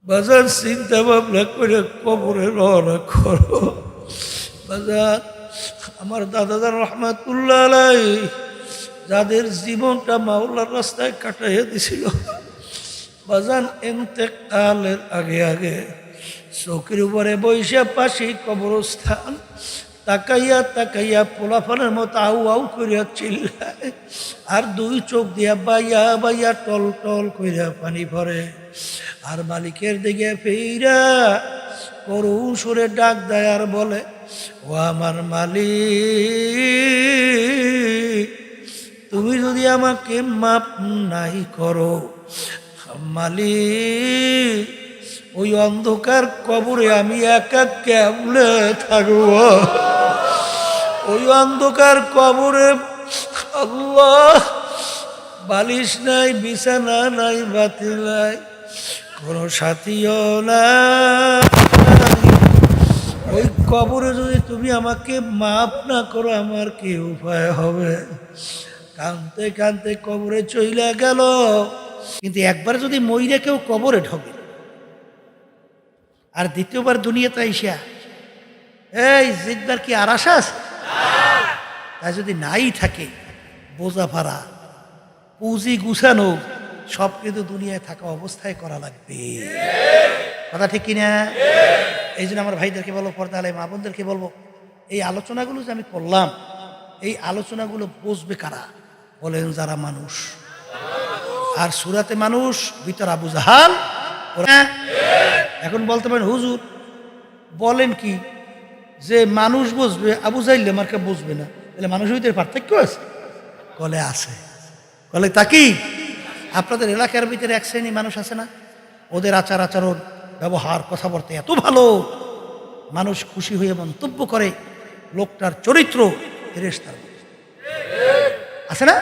বাজার চিন্তা ভাবনা করে কবরে রওনা করো। বাজার আমার দাদাদার রহমাতুল্লাহ আলাই যাদের জীবনটা মাওলার রাস্তায় কাটাইয়া দিছিল, বাজান ইন্তেকালের আগে আগে চৌকির উপরে বৈশা পাশে কবরস্থান তাকাইয়া তাকাইয়া পোলাফানের মতো আউ আউ করিয়া চিল্লায়, আর দুই চোখ দিয়া বাইয়া বাইয়া টল টল করিয়া পানি ভরে, আর মালিকের দিকে ফিরা করুণ সুরে ডাক দেয় আর বলে, ও আমার মালিক, তুমি যদি আমাকে মাপ নাই করো, মালিক ওই অন্ধকার কবরে আমি একা কেমনে থাকব? ওই অন্ধকার কবরে আল্লাহ বালিশ নাই, বিছানা নাই, বাতি নাই, কোনো সাথীও নাই। ওই কবরে যদি তুমি আমাকে মাপ না করো, আমার কি উপায় হবে? কানতে কানতে কবরে চইলা গেল। কিন্তু একবার যদি মইরা কেউ কবরে ঢোকে আর দ্বিতীয়বার দুনিয়াতে আইসা এই জিতবার কি আর আশা আছে? তাই যদি নাই থাকে, বোঝা ভাড়া পুঁজি গুছানো সব কিন্তু দুনিয়ায় থাকা অবস্থায় করা লাগবে। কথা ঠিক কিনা? এই জন্য আমার ভাইদেরকে বলবো, পর্দা আলাই মা বোনদেরকে বলবো, এই আলোচনাগুলো যে আমি করলাম, এই আলোচনাগুলো বুঝবে কারা? বলেন যারা মানুষ। আর সুরাতে মানুষ, ভিতর আবু জাহাল। এখন বলতে পারেন হুজুর বলেন কি যে মানুষ বুঝবে, আবু জাইল মার্কা বুঝবে না, তাহলে মানুষের ভিতরে পার্থক্য আছে? কলে আছে। কলে তা কি? আপনাদের এলাকার ভিতরে এক শ্রেণী মানুষ আছে না, ওদের আচার আচরণ ব্যবহার কথাবার্তা এত ভালো, মানুষ খুশি হয়ে মন্তব্য করে লোকটার চরিত্র ফেরেশতার আছে না?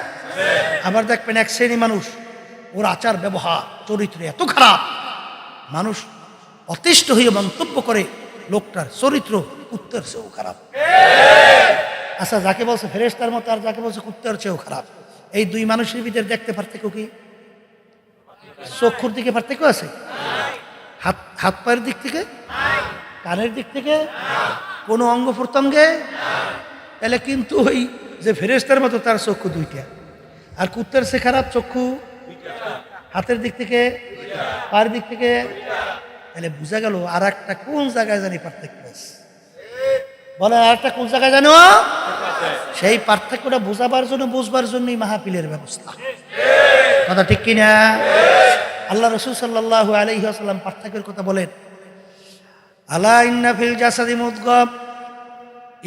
আবার দেখবেন এক শ্রেণী মানুষ, ওর আচার ব্যবহার চরিত্র এত খারাপ, মানুষ অতিষ্ঠ হয়ে মন্তব্য করে লোকটার চরিত্র কুত্তার চেয়েও খারাপ। আচ্ছা, যাকে বলছে ফেরেশতার মতো আর যাকে বলছে কুত্তার চেয়েও খারাপ, এই দুই মানুষের ভিতরে দেখতে পার্থক্য কি? চক্ষুর দিকে পার্থক্য আছে? হাত পায়ের দিক থেকে, কানের দিক থেকে, কোনো অঙ্গ প্রত্যঙ্গে? তাহলে কিন্তু ওই যে ফেরেশতার মতো তার চক্ষু দুইটা, আর কুত্তার চেয়ে খারাপ চক্ষু হাতের দিক থেকে, পায়ের দিক থেকে। তাহলে বোঝা গেল আর একটা কোন জায়গায় জানি পার্থক্য আছে। বলে আর একটা কোন জায়গায় জানো? সেই পার্থক্যটা বোঝাবার জন্য, বুঝবার জন্যই মাহফিলের ব্যবস্থা। কথা ঠিক কিনা? আল্লাহ রাসূল সাল্লাল্লাহু আলাইহি ওয়াসাল্লাম পার্থক্যের কথা বলেন, আলা ইন্না ফিল জাসাদি মুদগাম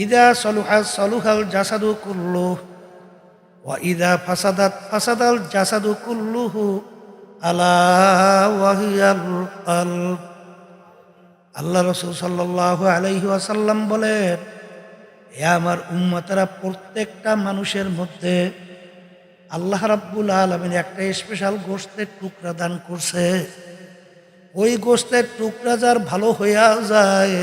ইযা সালুহা সালুহাল জাসাদু কুল্লুহু ওয়া ইযা ফাসাদাত ফাসাদাল জাসাদু কুল্লুহু আলা ওয়া হিয়াল কলব। আল্লাহ রাসূল সাল্লাল্লাহু আলাইহি ওয়াসাল্লাম বলেন, এ আমার উম্মতেরা, প্রত্যেকটা মানুষের মধ্যে আল্লাহ রাব্বুল আলামিন একটা স্পেশাল গোশতের টুকরা দান করছে। ওই গোশতের টুকরা যার ভালো হইয়া যায়,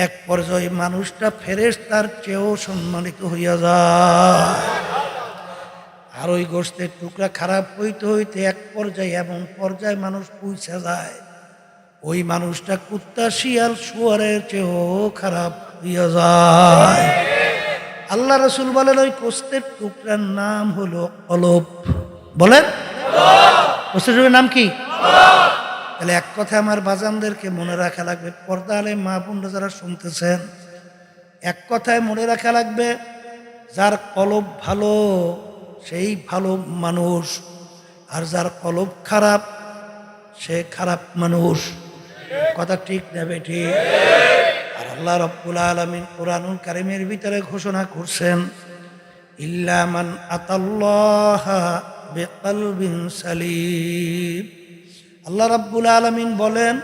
এক পর্যায়ে মানুষটা ফেরেশতার চেয়েও সম্মানিত হইয়া যায়। আর ওই গোশতের টুকরা খারাপ হইতে হইতে এক পর্যায়ে এমন পর্যায়ে মানুষ পৌঁছে যায়, ওই মানুষটা কুত্তা শিয়াল শুয়ারের চেয়েও খারাপ হইয়া যায়। আল্লাহ রাসূল বলেন, ওই গোশতের টুকরার নাম হলো কলব। বলেন গোশতের টুকরার নাম কি? তাহলে এক কথা আমার বাজানদেরকে মনে রাখা লাগবে, পর্দা আলে মা বোনরা যারা শুনতেছেন, এক কথায় মনে রাখা লাগবে, যার কলব ভালো সেই ভালো মানুষ, আর যার কলব খারাপ সে খারাপ মানুষ। কথা ঠিক নেবে ঠিক? আর আল্লাহ রাব্বুল আলামিন কুরআনুল কারীমের ভিতরে ঘোষণা করছেন, ইল্লা মান আতাল্লাহা বিকলবিন সালিম। আল্লাহ রাব্বুল আলামিন বলেন,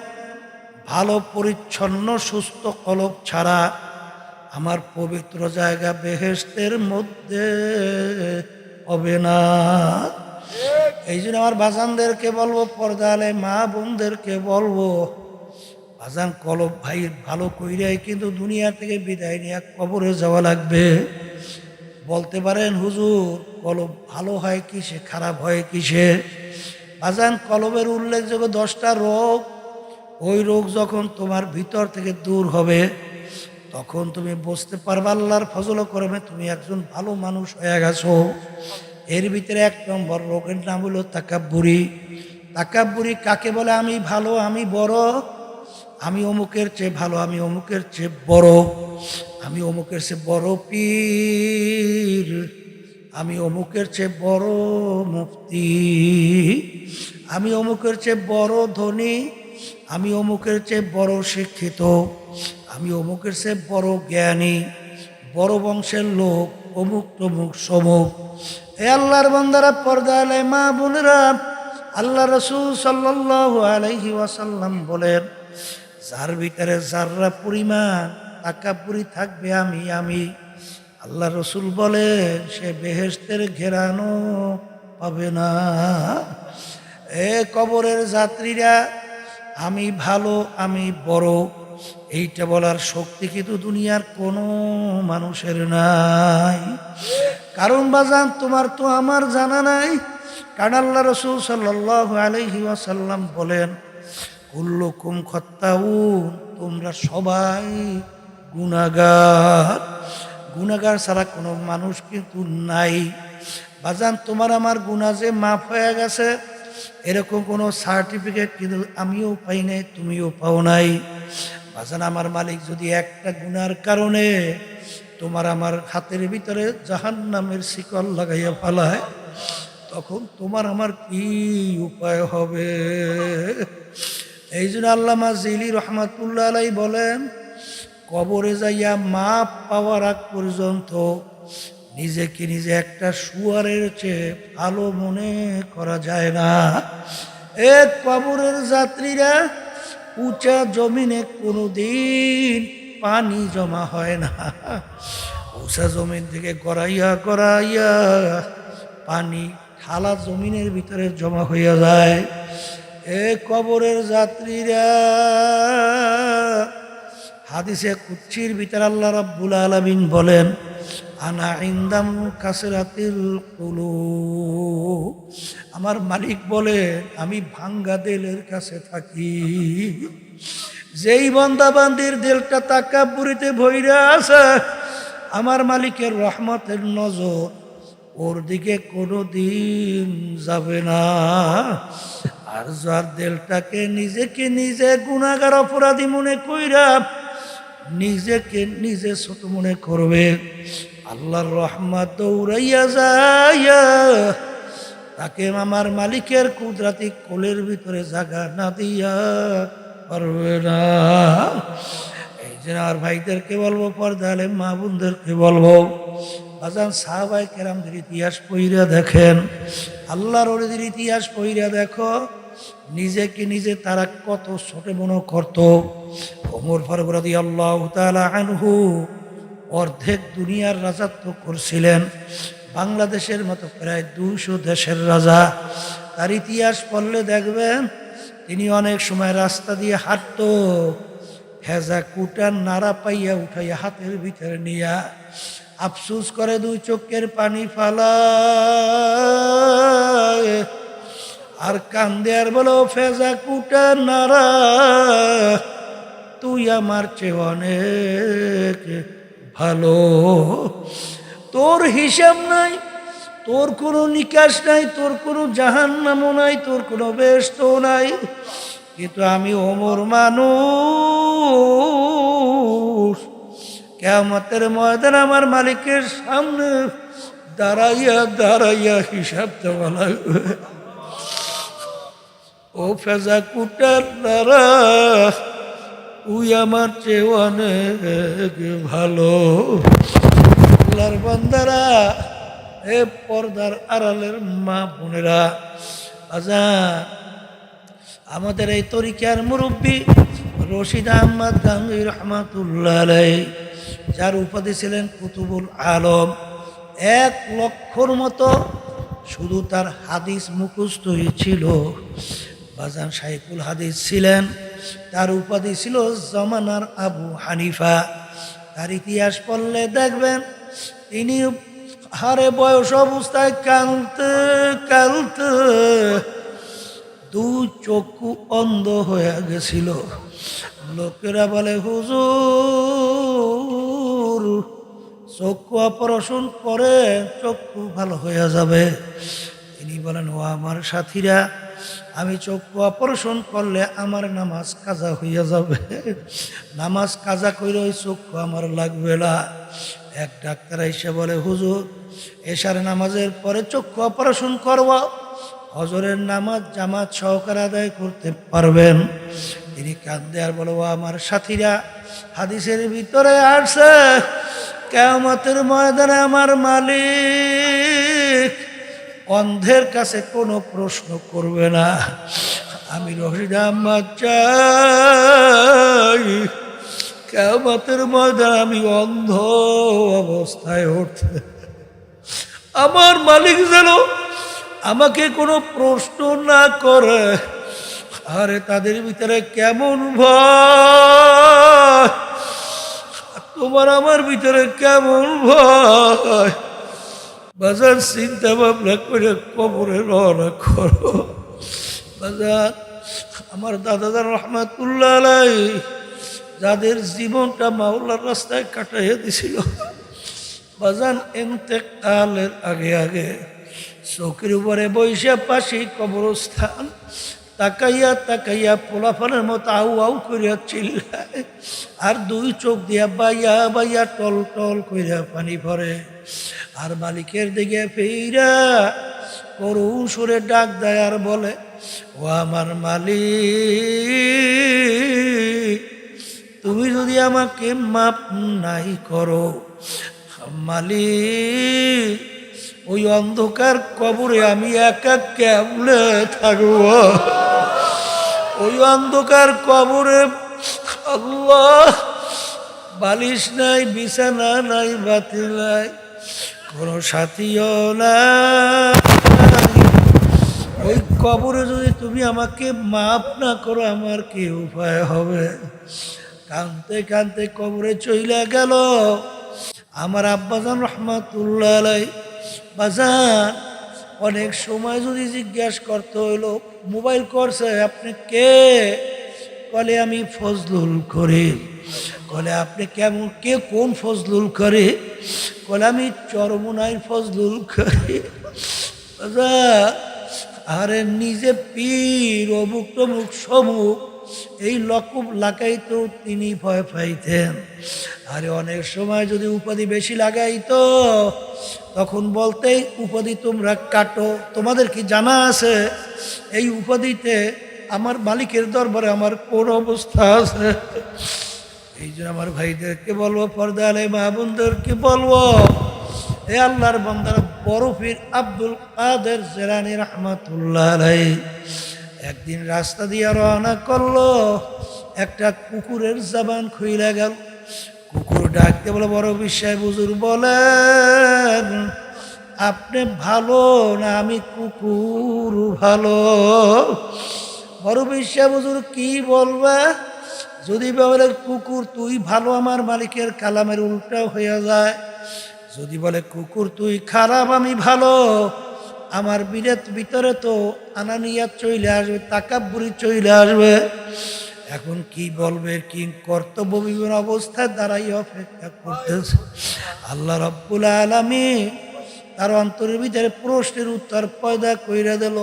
ভালো পরিচ্ছন্ন সুস্থ কলব ছাড়া আমার পবিত্র জায়গা বেহেশতের মধ্যে হবে না। এই জন্য আমার বাজানদেরকে বলবো, পর্দা আলে মা বোনদেরকে বলবো, বাজান কলব ভাই ভালো কইরাই কিন্তু দুনিয়া থেকে বিদায় নিয়ে কবরে যাওয়া লাগবে। বলতে পারেন হুজুর কলব ভালো হয় কিসে, খারাপ হয় কিসে? বাজান কলবের উল্লেখযোগ্য 10টা রোগ ওই রোগ যখন তোমার ভিতর থেকে দূর হবে তখন তুমি বুঝতে পারবে আল্লাহর ফজল করবে তুমি একজন ভালো মানুষ হয়ে গেছো। এর ভিতরে 1 নম্বর রোগের নাম হলো তাকাব্বুরি। তাকাব্বুরি কাকে বলে? আমি ভালো, আমি বড়, আমি অমুকের চেয়ে ভালো, আমি অমুকের চেয়ে বড়, আমি অমুকের চেয়ে বড় পীর, আমি অমুকের চেয়ে বড় মুফতি, আমি অমুকের চেয়ে বড় ধনী, আমি অমুকের চেয়ে বড় শিক্ষিত, আমি অমুকের চেয়ে বড় জ্ঞানী, বড় বংশের লোক, অমুক তমুক সমুক। এ আল্লাহর বান্দারা, পর্দা আলে মা বোনেরা, আল্লাহ রাসূল সাল্লাল্লাহু আলাইহি ওয়াসাল্লাম বলেন, যার ভিতরে যাররা পরিমাণ তাকাব্বুরি থাকবে, আমি আল্লাহ রসুল বলেন সে বেহেশতের ঘেরানো পাবে না। এ কবরের যাত্রীরা, আমি ভালো, আমি বড়, এইটা বলার শক্তি কিন্তু দুনিয়ার কোনো মানুষের নাই। কারণ বাজান তোমার তো আমার জানা নাই। কারণ আল্লাহ রসুল সাল্লাল্লাহু আলাইহি ওয়াসাল্লাম বলেন, কুল্লুকুম খাত্তাউন, তোমরা সবাই গুনাহগার। গুনাহগার ছাড়া কোনো মানুষ কিন্তু নাই। বাজান তোমার আমার গুনাহ যে মাফ হয়ে গেছে এরকম কোনো সার্টিফিকেট কিন্তু আমিও পাই নাই, তুমিও পাও নাই। বাজান আমার মালিক যদি একটা গুনার কারণে তোমার আমার হাতের ভিতরে জাহান্নামের শিকল লাগাইয়া ফেলায়, তখন তোমার আমার কি উপায় হবে? এই জন্য আল্লামা জিলি রহমাতুল্লাহ আলাই বলেন, কবরে যাইয়া মাপ পাওয়ার আগ পর্যন্ত নিজেকে নিজে একটা শুয়ারের চেয়ে ভালো মনে করা যায় না। এক কবরের যাত্রীরা, উঁচা জমিনে কোনোদিন পানি জমা হয় না। উঁচা জমিন থেকে গড়াইয়া গড়াইয়া পানি ঠালা জমিনের ভিতরে জমা হইয়া যায়। এ কবরের যাত্রীরা, হাদিসে কুদসির ভিতরে আল্লাহ রাব্বুল আলামিন বলেন, আনা ইনদাম কাসরাতিল কুলুব, আমার মালিক বলেন আমি ভাঙ্গা দিলের কাছে থাকি। যেই বান্দা বান্দির দিলটা তাকাব্বুরিতে ভইরা আছে, আমার মালিকের রহমতের নজর ওর দিকে কোনোদিন যাবে না। আর যার দিলটাকে নিজেকে নিজে গুনাহগার অপরাধী মনে কইরা নিজেকে নিজে ছোট মনে করবে, আল্লাহর রহমত দৌড়াইয়া যায়, তাকে আমার মালিকের কুদরতি কোলের ভিতরে জায়গা না দিয়া পারবে না। এই জন্য আর ভাইদেরকে বলবো, পর্দা আলেম মা বোনদেরকে বলবো, বাজান সাহাবায়ে কেরামদের ইতিহাস পড়িয়া দেখেন, আল্লাহর ওলিদের ইতিহাস পড়িয়া দেখো, নিজেকে নিজে তারা কত ছোট মনে করত। ওমর ফারুক রাদিয়াল্লাহু তাআলা আনহু অর্ধেক দুনিয়ার রাজত্ব করছিলেন, বাংলাদেশের মতো প্রায় 200 দেশের রাজা। তার ইতিহাস পড়লে দেখবেন তিনি অনেক সময় রাস্তা দিয়ে হাঁটত, হেজা কুটার নাড়া পাইয়া উঠাইয়া হাতের ভিতরে নিয়া আফসুস করে 2 চোখের পানি ফালায় আর কান্দে আর বলো, ফেজা কুটা নারা তুই আমার চেয়ে অনেক ভালো। তোর হিসাব নাই, তোর কোনো নিকাশ নাই, তোর কোনো জাহান্নামও নাই, তোর কোনো বেহেশতও নাই, কিন্তু আমি ওমর মানুষ। কিয়ামতের ময়দানে আমার মালিকের সামনে দাঁড়াইয়া দাঁড়াইয়া হিসাব দেওয়া লাগবে। ও ফেজা কুটার দ্বারা তুই আমার চেয়ে অনেক ভালো। আল্লাহর বান্দারা, এ পর্দার আড়ালের মা বোনেরা, আজান আমাদের এই তরিকার মুরব্বী রশিদ আহমদ গাঙ্গী রহমাতুল্লাহ আলাইহি, যার উপাধি ছিলেন কুতুবুল আলম, 1 লক্ষর মতো শুধু তার হাদিস মুখস্থ হয়েছিল। বাজান শাইখুল হাদিস ছিলেন, তার উপাধি ছিল জামানার আবু হানিফা। তার ইতিহাস পড়লে দেখবেন তিনি হারে বয়স অবস্থায় কাঁদতে কাঁদতে দুই চক্ষু অন্ধ হয়ে গেছিল। লোকেরা বলে, হুজুর চক্ষু অপারেশন করে চক্ষু ভালো হয়ে যাবে। তিনি বলেন, ও আমার সাথীরা, আমি চক্ষু অপারেশন করলে আমার নামাজ কাজা হইয়া যাবে, নামাজ কাজা করে ওই চক্ষু আমার লাগবে না। এক ডাক্তার এসে বলে, হুজুর এশার নামাজের পরে চক্ষু অপারেশন করব, হজরের নামাজ জামাত সহকারে আদায় করতে পারবেন? তিনি কান্দে আর বলে, ও আমার সাথীরা, হাদিসের ভিতরে আসছে কিয়ামতের ময়দানে আমার মালিক অন্ধের কাছে কোনো প্রশ্ন করবে না। আমি রশিদ আহমদ চাই কিয়ামতের ময়দানে আমি অন্ধ অবস্থায় উঠতে, আমার মালিক যেন আমাকে কোনো প্রশ্ন না করে। আরে তাদের ভিতরে কেমন ভয়, তোমার আমার ভিতরে কেমন ভয়। বাজার চিন্তা ভাবনা করে কবরে রওনা করো। বাজার আমার দাদাদার রহমাতুল্লাহ আলাইহি যাদের জীবনটা মাওলার রাস্তায় কাটাইয়া দিছিল, বাজান ইন্তেকালের আগে আগে চৌকির উপরে বৈশা পাশে কবরস্থান তাকাইয়া তাকাইয়া পোলাফানের মতো আউ আউ করিয়া চিল্লায়, আর দুই চোখ দিয়া বাইয়া বাইয়া টল টল করিয়া পানি ভরে। আর মালিকের দিকে ফিরা করুণ সুরে ডাক দেয় আর বলে, ও আমার মালিক, তুমি যদি আমাকে মাপ নাই করো, মালিক ওই অন্ধকার কবরে আমি একা কেমনে থাকব? ওই অন্ধকার কবরে আল্লাহ বালিশ নাই, বিছানা নাই, বাতি নাই, কোনো সাথীও নাই। ওই কবরে যদি তুমি আমাকে মাপ না করো, আমার কি উপায় হবে? কানতে কানতে কবরে চইলা গেল আমার আব্বাজান রহমাতুল্লাহ আলাইহি। বাজান অনেক সময় যদি জিজ্ঞাসা করতে হইল, মোবাইল করছে আপনি কে? বলে আমি ফজলুল করিম। বলে আপনি কেমন, কে কোন ফজলুল করে? বলে আমি চরমুনাই ফজলুল করিম। বাজান আরে নিজে পীর অমুক তমুক সমুক এই লকুব লাগাইতো তিনি ভয় পাইতেন। আরে অনেক সময় যদি উপাধি বেশি লাগাইতো তখন বলতেই, উপাধি তোমরা কাটো। তোমাদের কি জানা আছে এই উপাধিতে আমার মালিকের দরবারে আমার কোন অবস্থা আছে? এই জন্য আমার ভাইদেরকে বলবো, পর্দা আলে মা বোনদেরকে বলবো, এ আল্লাহর বান্দারা, বড় পীর আব্দুল কাদের জিলানী রাহমাতুল্লাহ আলাইহি একদিন রাস্তা দিয়ে রওনা করলো, একটা কুকুরের জবান খুইলা গেল। কুকুর ডাকতে বলে, বড় বিশ্বাস হুজুর বলেন আপনি ভালো না আমি কুকুর ভালো? বড় বিশ্বাস হুজুর কি বলবে? যদি বলে কুকুর তুই ভালো, আমার মালিকের কালামের উল্টা হয়ে যায়। যদি বলে কুকুর তুই খারাপ আমি ভালো, আমার বিরাট ভিতরে তো আনানিয়াত চলে আসবে, তাকাব্বুরি চলে আসবে। এখন কি বলবে, কি কর্তব্য বিভিন্ন অবস্থায় দাঁড়াই অপেক্ষা করতেছে। আল্লাহ রাব্বুল আলামিন তার অন্তরের ভিতরে প্রশ্নের উত্তর পয়দা কইরা দিল।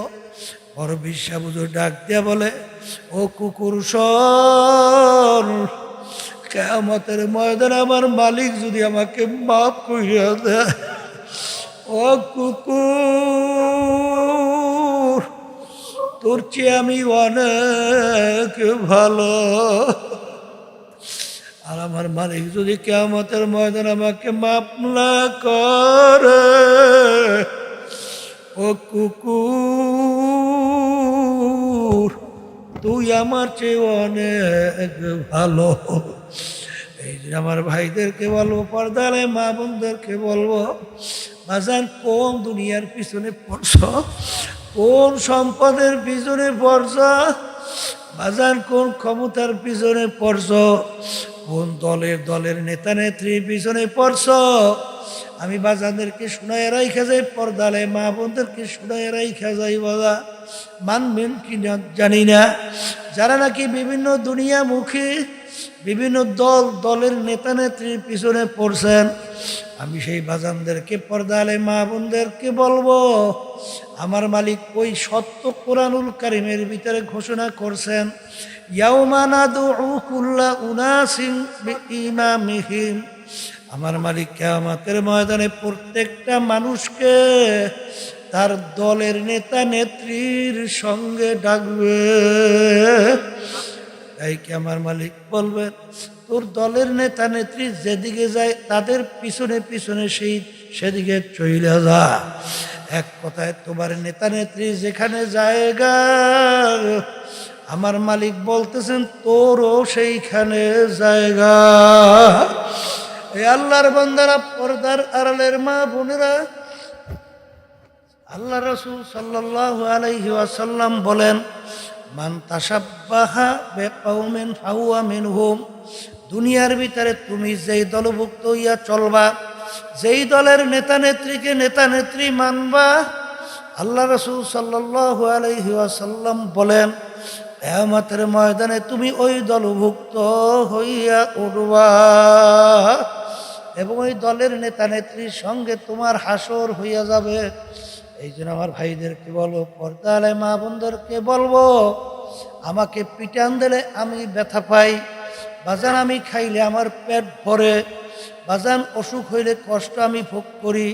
বড় বিশ্বাস হুজুর ডাক দিয়া বলে, ও কুকুর শোন, কিয়ামতের ময়দানে আমার মালিক যদি আমাকে মাফ কইরা দেয়, ও কুকুর তোর চেয়ে আমি অনেক ভালো। আর আমার মালিক যদি কিয়ামতের ময়দানে আমাকে মাফ না করে, ও কুকুর তুই আমার চেয়ে অনেক ভালো। এই যে আমার ভাইদেরকে বলবো, পর্দালে মা বোনদেরকে বলবো, বাজান কোন দুনিয়ার পিছনে পড়ছ, কোন সম্পদের পিছনে পড়ছ, বাজান কোন ক্ষমতার পিছনে পড়ছ, কোন দলের নেতা নেত্রীর পিছনে পড়ছ, আমি বাজানদেরকে শোনায় রাইখা যাই, পর্দালে মা বোনদেরকে শোনায় রাইখা যাই। বাবা মানবেন কি না জানি না, যারা নাকি বিভিন্ন দুনিয়ামুখী বিভিন্ন দলের নেতা নেত্রীর পিছনে পড়ছেন, আমি সেই বাজানদেরকে, পর্দালে মা বোনদেরকে বলবো, আমার মালিক ওই সত্য কোরআনুল কারীমের ভিতরে ঘোষণা করছেন, ইয়াউমা নাদউ কুল্লা উনাসিন বিইমামিহিম, আমার মালিক কিয়ামতের ময়দানে প্রত্যেকটা মানুষকে তার দলের নেতা নেত্রীর সঙ্গে ডাকবে। তাই কি আমার মালিক বলবেন, তোর দলের নেতা নেত্রী যেদিকে যায় তাদের পিছনে পিছনে সেদিকে চইলা যা। এক কথায় তোমার নেতা নেত্রী যেখানে জায়গা, আমার মালিক বলতেছেন তোরও সেইখানে জায়গা। এই আল্লাহর বান্দারা, পর্দার আড়ালের মা বোনেরা, আল্লাহ রাসূল সাল্লাল্লাহু আলাইহি ওয়াসাল্লাম বলেন, মান তাশাব্বাহা বিকওমিন ফাহুয়া মিনহুম, দুনিয়ার ভিতরে তুমি যেই দলভুক্ত হইয়া চলবা, যেই দলের নেতা নেত্রীকে নেতা নেত্রী মানবা, আল্লাহ রাসূল সাল্লাল্লাহু আলাইহি ওয়াসাল্লাম বলেন, কিয়ামতের ময়দানে তুমি ওই দলভুক্ত হইয়া উঠবা এবং ওই দলের নেতা নেত্রীর সঙ্গে তোমার হাসর হইয়া যাবে। এই জন্য আমার ভাইদেরকে বলবো, পর্দালে মা বোনদেরকে বলবো, আমাকে পিটান দিলে আমি ব্যথা পাই বাজান, আমি খাইলে আমার পেট ভরে বাজান, অসুখ হইলে কষ্ট আমি ভোগ করি,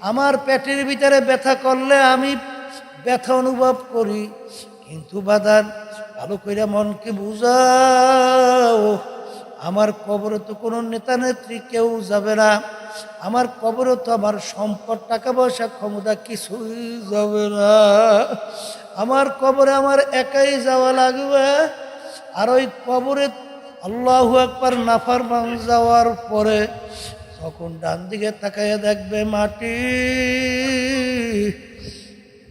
আমার পেটের ভিতরে ব্যথা করলে আমি ব্যথা অনুভব করি, কিন্তু বাজান ভালো কইরা মনকে বুঝাও, আমার কবরে তো কোনো নেতা নেত্রী কেউ যাবে না, আমার কবরে তো আমার সম্পদ টাকা পয়সা ক্ষমতা কিছুই যাবে না, আমার কবরে আমার একাই যাওয়া লাগবে। আর ওই কবরে আল্লাহু আকবার নাফরমান যাওয়ার পরে তখন ডান দিকে তাকাইয়া দেখবে মাটি,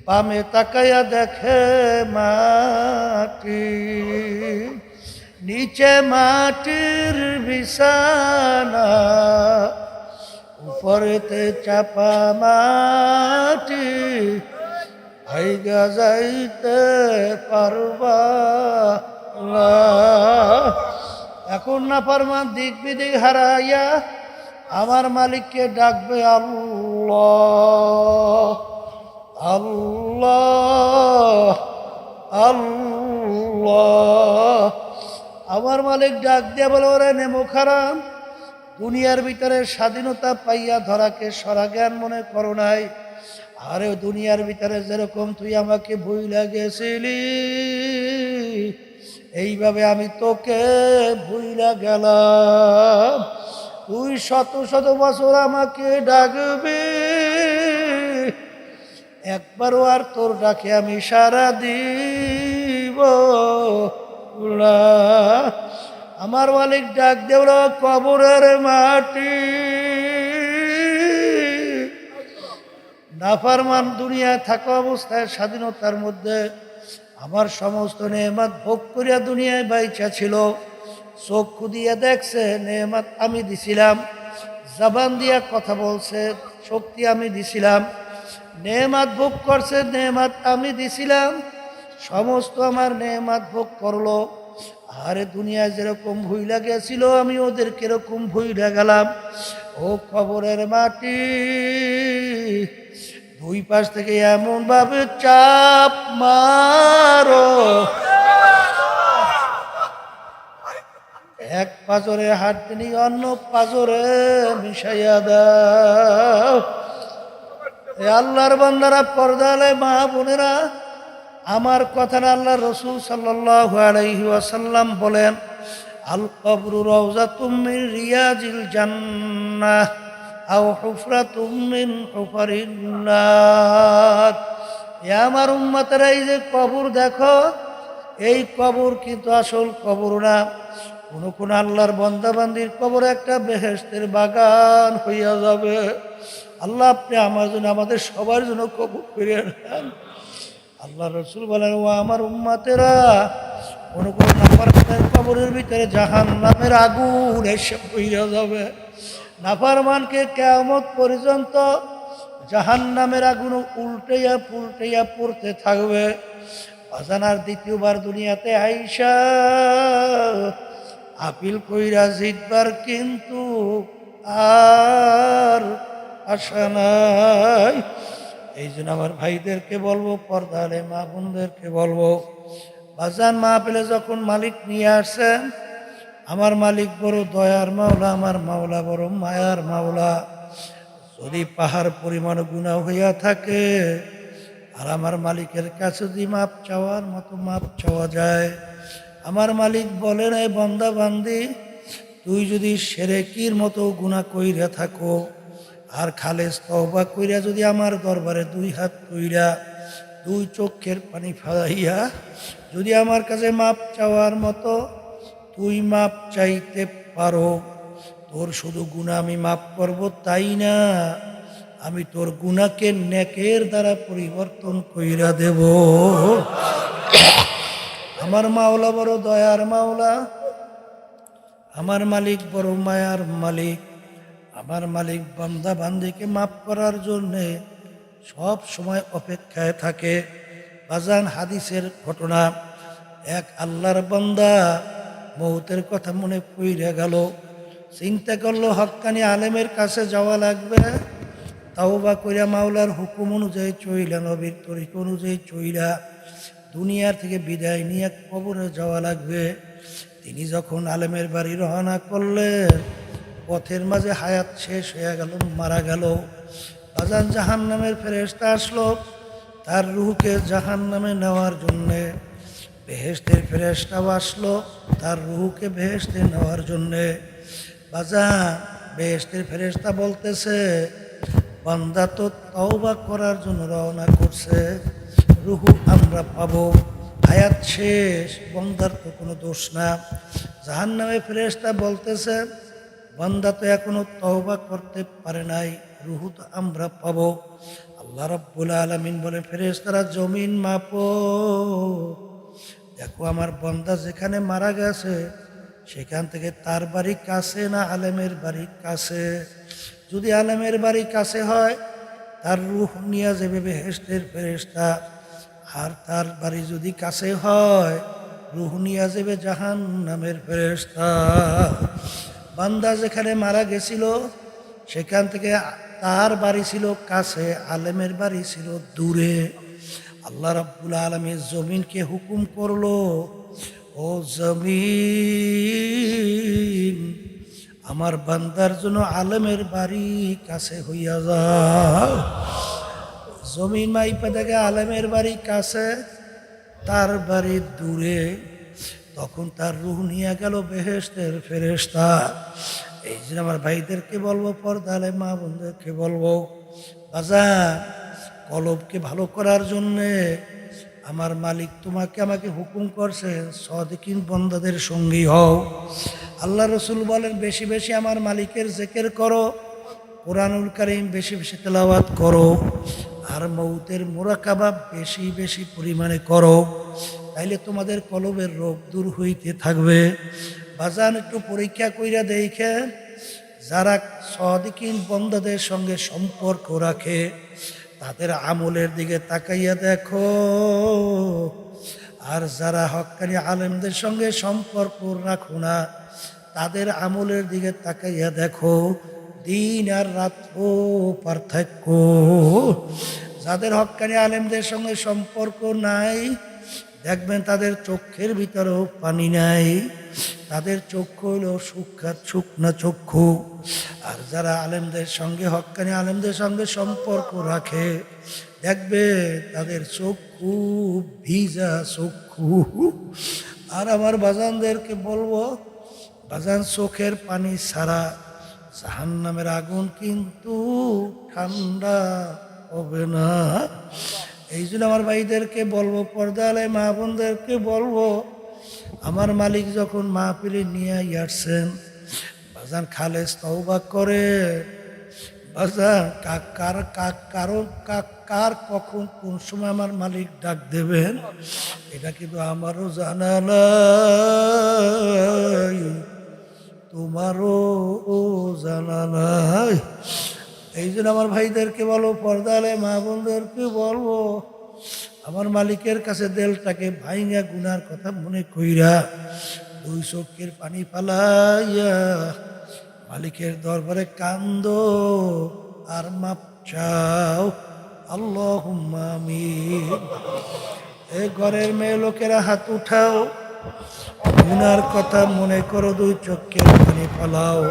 বামে তাকাইয়া দেখে মাটি, নিচে মাটির বিছানা, উপরেতে চাপা মাটি, ভাইগা যাইতে পারবা না। এখন নাফরমান দিক বিদিক হারাইয়া আমার মালিককে ডাকবে, আল্লাহ আল্লাহ আল্লাহ। আমার মালিক ডাক দিয়ে বলে, ওরে নেমো খারাম, দুনিয়ার ভিতরে স্বাধীনতা পাইয়া ধরাকে সরা জ্ঞান মনে করো নাই, আরে দুনিয়ার ভিতরে যেরকম তুই আমাকে ভুইলা গেছিলি, এইভাবে আমি তোকে ভুইলা গেলাম, তুই শত শত বছর আমাকে ডাকবি, একবারও আর তোর ডাকে আমি সাড়া দিব না। আমার মালিক ডাক দেওয়ার কবরের মাটি, নাফরমান দুনিয়ায় থাকা অবস্থায় স্বাধীনতার মধ্যে আমার সমস্ত নেয়ামত ভোগ করিয়া দুনিয়ায় বাইচা ছিল, চক্ষু দিয়া দেখছে নেয়ামত আমি দিছিলাম, জবান দিয়া কথা বলছে শক্তি আমি দিছিলাম, নেয়ামত ভোগ করছে নেয়ামত আমি দিছিলাম, সমস্ত আমার নেয়ামত ভোগ করলো। আরে দুনিয়ায় যেরকম ভুইলা গেছিল আমি ওদের কিরকম ভুইলা গেলাম। ও কবরের মাটি, দুই পাশ থেকে এমন ভাবে চাপ মারো, এক পাজরে হাড্ডি নিয়ে অন্য পাজরে মিশাইয়া দাও। এ আল্লাহর বান্দারা, পর্দালে মা বোনেরা, আমার কথা না আল্লাহ রসুল সাল্লাল্লাহু আলাইহি ওয়াসাল্লাম বলেন, আল কবরু রাউযাতুম মিন রিয়াজিল জান্নাহ আও হুফরাতুম মিন হুফারিন নার। এ আমার উম্মতেরা, এই যে কবর দেখো, এই কবর কিন্তু আসল কবর না, কোন আল্লাহর বান্দাবান্দির কবর একটা বেহেশতের বাগান হইয়া যাবে। আল্লাহ আপনি আমার জন্য, আমাদের সবার জন্য কবর ফিরিয়ে নেন। আল্লাহ রসুল বলেন, ও আমার উম্মতেরা, কোন নাফরমানের কবরের ভিতরে জাহান্নামের আগুন এসে পইরা যাবে। নাফরমানকে কিয়ামত পর্যন্ত জাহান্নামের আগুন উল্টাইয়া পুল্টাইয়া পড়তে থাকবে। বাজানার দ্বিতীয়বার দুনিয়াতে আইসা আপিল কইরা জিতবার কিন্তু আর আশা নাই। এই জন্য আমার ভাইদেরকে বলবো, পর্দারে মা বোনদেরকে বলবো, বাজান মাহফিলে যখন মালিক নিয়ে আসেন, আমার মালিক বড় দয়ার মাওলা, আমার মাওলা বড় মায়ার মাওলা। যদি পাহাড় পরিমাণ গুনাহ হইয়া থাকে আর আমার মালিকের কাছে যদি মাপ চাওয়ার মতো মাপ চাওয়া যায়, আমার মালিক বলেন, এই বান্দা বান্দি, তুই যদি শিরকির মতো গুনাহ কইরা থাকো আর খালেস তওবা কইরা যদি আমার দরবারে দুই হাত কইরা দুই চোখের পানি ফেলাইয়া যদি আমার কাছে মাপ চাওয়ার মতো তুই মাপ চাইতে পারো, তোর শুধু গুনাহ আমি মাপ করব তাই না, আমি তোর গুনাহকে নেকের দ্বারা পরিবর্তন কইরা দেব। আমার মাওলা বড় দয়ার মাওলা, আমার মালিক বড় মায়ার মালিক। আমার মালিক বান্দা বান্দিকে মাফ করার জন্যে সব সময় অপেক্ষায় থাকে। বাজান হাদিসের ঘটনা, এক আল্লাহর বান্দা মৌতের কথা মনে পড়ে গেল, চিন্তা করলো হক্কানি আলেমের কাছে যাওয়া লাগবে, তাওবা কইরা মাওলার হুকুম অনুযায়ী চইলা, নবীর তরিকা অনুযায়ী চইলা দুনিয়ার থেকে বিদায় নিয়ে কবরে যাওয়া লাগবে। তিনি যখন আলেমের বাড়ি রওনা করলেন, পথের মাঝে হায়াত শেষ হয়ে গেল, মারা গেল। বাজান জাহান্নামের ফেরেশতা আসলো তার রূহকে জাহান্নামে নেওয়ার জন্যে, বেহেশতের ফেরেশতাও আসলো তার রূহকে বেহেশতে নেওয়ার জন্যে। বাজান বেহেশতের ফেরেশতা বলতেছে, বান্দা তো তওবা করার জন্য রওনা করছে, রুহু আমরা পাবো, হায়াত শেষ, বান্দার তো কোনো দোষ না। জাহান্নামে ফেরেশতা বলতেছে, বান্দা তো এখনো তওবা করতে পারে নাই, রুহু তো আমরা পাবো। আল্লাহ রাব্বুল আলামিন বলে, ফেরেশতারা জমিন মাপো, দেখো আমার বান্দা যেখানে মারা গেছে সেখান থেকে তার বাড়ি কাছে না আলেমের বাড়ির কাছে। যদি আলেমের বাড়ি কাছে হয় তার রূহ নিয়ে যাবে বেহেশতের ফেরেশতা, আর তার বাড়ি যদি কাছে হয় রূহ নিয়ে যাবে জাহান্নামের ফেরেশতা। বান্দা যেখানে মারা গেছিল সেখান থেকে তার বাড়ি ছিল কাছে, আলেমের বাড়ি ছিল দূরে। আল্লাহ রাব্বুল আলামিন জমিনকে হুকুম করলো, ও জমিন, আমার বান্দার জন্য আলেমের বাড়ি কাছে হইয়া যাও। জমিন মাইপা দেখে আলেমের বাড়ি কাছে, তার বাড়ি দূরে। তখন তার রূহ নিয়ে গেল বেহেশতের ফেরেশতা। এই জন্য আমার ভাইদেরকে বলবো, পর্দালে মা বোনদেরকে বলবো, বাজান কলবকে ভালো করার জন্যে আমার মালিক তোমাকে আমাকে হুকুম করছে, সাদিকিন বান্দাদের সঙ্গী হও। আল্লাহ রসুল বলেন, বেশি বেশি আমার মালিকের জিকির করো, কোরআনুল কারীম বেশি বেশি তেলাওয়াত করো, আর মৌতের মুরাকাবা বেশি বেশি পরিমাণে করো, তাইলে তোমাদের কলবের রোগ দূর হইতে থাকবে। বাজান একটু পরীক্ষা কইরা দেখে, যারা সাদিকিন বান্দাদের সঙ্গে সম্পর্ক রাখে তাদের আমলের দিকে তাকাইয়া দেখো, আর যারা হক্কানি আলেমদের সঙ্গে সম্পর্ক রাখো না তাদের আমলের দিকে তাকাইয়া দেখো, দিন আর রাত পার্থক্য। যাদের হক্কানি আলেমদের সঙ্গে সম্পর্ক নাই দেখবেন তাদের চোখের ভিতরেও পানি নাই, তাদের চক্ষু হলো শুকনা চক্ষু। আর যারা আলেমদের সঙ্গে হক্কানি আলেমদের সঙ্গে সম্পর্ক রাখে দেখবে তাদের চক্ষু ভিজা চক্ষু। আর আমার বাজানদেরকে বলবো, বাজান চোখের পানি ছাড়া জাহান্নামের আগুন কিন্তু ঠান্ডা হবে না। এই জন্য আমার ভাইদেরকে বলবো, পর্দালে মা বোনদেরকে বলবো, আমার মালিক যখন মাহফিলে নিয়ে আসছেন, বাজান খালেস তওবা করে। বাজান কার কখন কোন সময় আমার মালিক ডাক দেবেন এটা কিন্তু আমারও জানা নাই, তোমারও জানা নাই। এই জন্য আমার ভাইদেরকে বলবো, পর্দালে মা বোনদেরকে বলবো, আমার মালিকের কাছে দেলটাকে ভাইঙ্গা গুনার কথা মনে কইরা দুই চোখের পানি পালাইয়া মালিকের দরবারে কান্দো আর মাপ চাও। আল্লাহুম্মা আমিন। এ ঘরের মেয়ে লোকেরা হাত উঠাও, গুনার কথা মনে করো, দুই চোখের পানি পালাও।